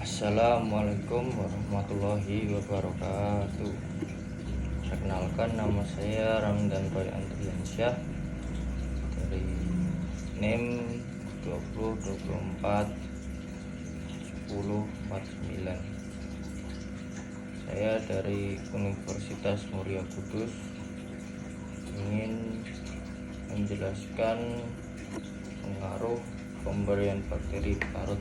Assalamualaikum warahmatullahi wabarakatuh. Perkenalkan, nama saya Ramdan Roy Andriansyah dari NIM 2024 1049. Saya dari Universitas Muria Kudus ingin menjelaskan pengaruh pemberian bakteri parut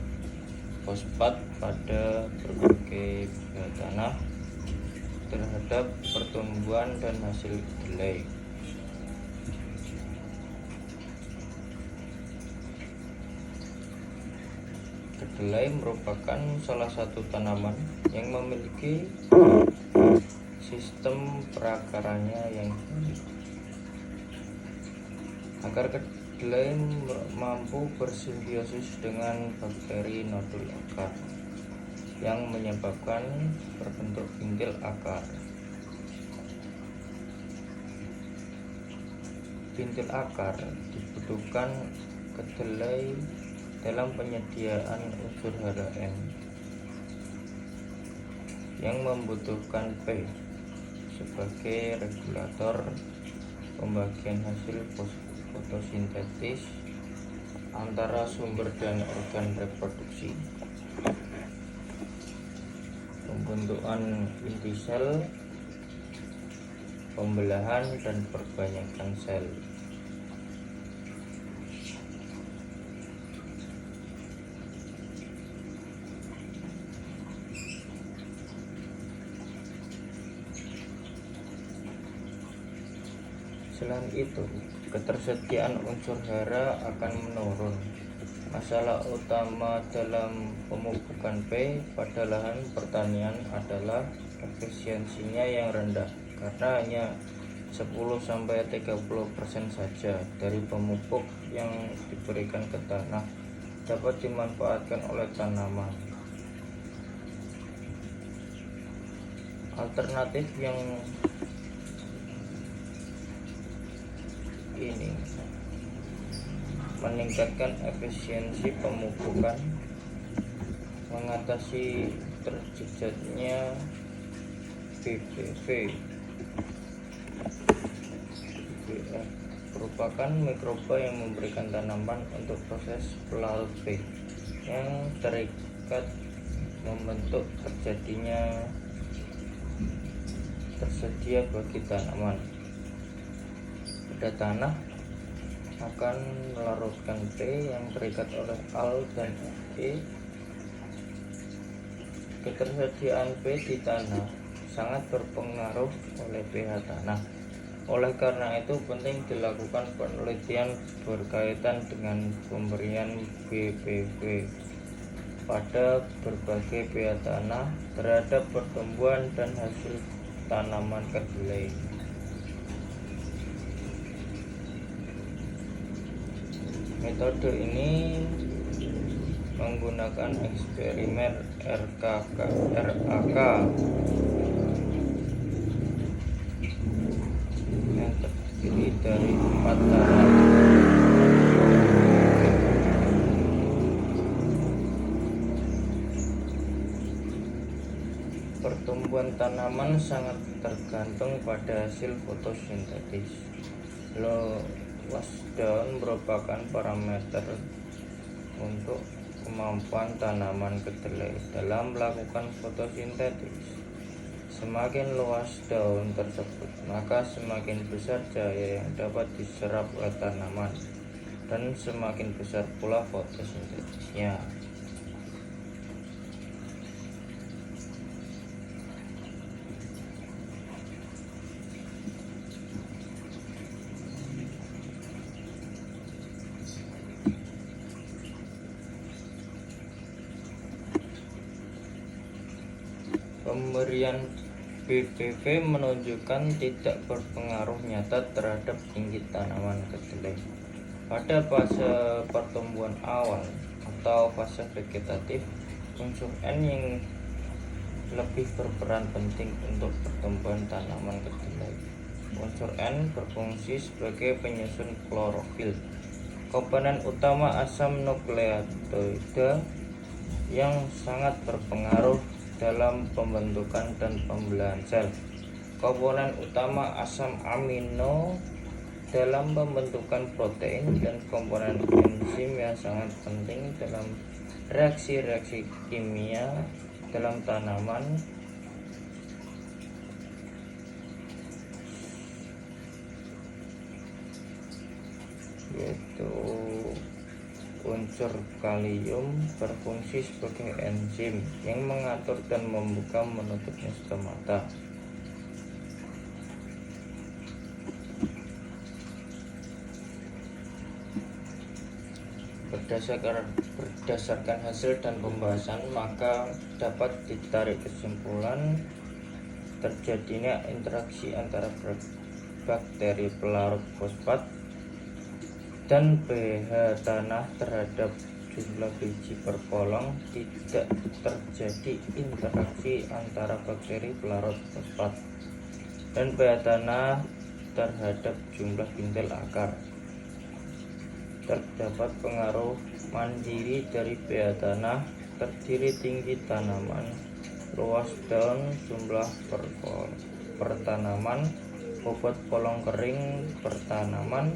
fosfat pada berbagai bidang tanah terhadap pertumbuhan dan hasil kedelai. Kedelai merupakan salah satu tanaman yang memiliki sistem perakarannya yang baik. Agar kedelai mampu bersimbiosis dengan bakteri nodul akar yang menyebabkan terbentuk bintil akar. Bintil akar dibutuhkan kedelai dalam penyediaan unsur hara N yang membutuhkan P sebagai regulator pembagian hasil fotosintesis antara sumber dan organ reproduksi, pembentukan inti sel, pembelahan dan perbanyakan sel. Selain itu, ketersediaan unsur hara akan menurun. Masalah utama dalam pemupukan P pada lahan pertanian adalah efisiensinya yang rendah, karena hanya 10-30% saja dari pemupuk yang diberikan ke tanah dapat dimanfaatkan oleh tanaman. Alternatif yang ini meningkatkan efisiensi pemupukan, mengatasi terjejaknya BPV. Merupakan mikroba yang memberikan tanaman untuk proses pelarut P yang terikat membentuk terjadinya tersedia bagi tanaman pada tanah akan melarutkan P yang terikat oleh Al dan E. Ketersediaan P di tanah sangat berpengaruh oleh pH tanah. Oleh karena itu penting dilakukan penelitian berkaitan dengan pemberian BPV pada berbagai pH tanah terhadap pertumbuhan dan hasil tanaman kedelai. Metode ini menggunakan eksperimen RAK yang terdiri dari 4 tahap. Pertumbuhan tanaman sangat tergantung pada hasil fotosintesis. Luas daun merupakan parameter untuk kemampuan tanaman kedelai dalam melakukan fotosintesis. Semakin luas daun tersebut, maka semakin besar cahaya yang dapat diserap oleh tanaman dan semakin besar pula fotosintesisnya. Pemberian BPV menunjukkan tidak berpengaruh nyata terhadap tinggi tanaman kedelai pada fase pertumbuhan awal atau fase vegetatif. Unsur N yang lebih berperan penting untuk pertumbuhan tanaman kedelai. Unsur N berfungsi sebagai penyusun klorofil, komponen utama asam nukleotida yang sangat berpengaruh dalam pembentukan dan pembelahan sel. Komponen utama asam amino dalam pembentukan protein dan komponen enzim yang sangat penting dalam reaksi-reaksi kimia dalam tanaman, yaitu unsur kalium berfungsi sebagai enzim yang mengatur dan membuka menutupnya stomata. Berdasarkan hasil dan pembahasan, maka dapat ditarik kesimpulan terjadinya interaksi antara bakteri pelarut fosfat dan pH tanah terhadap jumlah biji per kolong. Tidak terjadi interaksi antara bakteri pelarut fosfat dan pH tanah terhadap jumlah bintil akar. Terdapat pengaruh mandiri dari pH tanah, terdiri tinggi tanaman, luas daun, jumlah per tanaman, bobot polong kering per tanaman,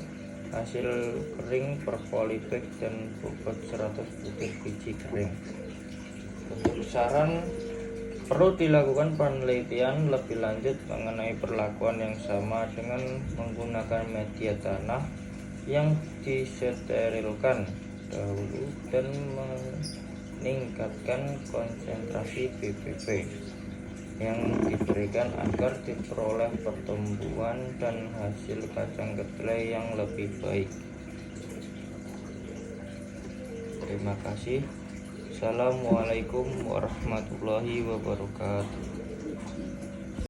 hasil kering per polybag, dan bobot 100 butir biji kering. Untuk saran, perlu dilakukan penelitian lebih lanjut mengenai perlakuan yang sama dengan menggunakan media tanah yang disterilkan dahulu dan meningkatkan konsentrasi BPP yang diberikan agar diperoleh pertumbuhan dan hasil kacang kedelai yang lebih baik. Terima kasih. Assalamualaikum warahmatullahi wabarakatuh.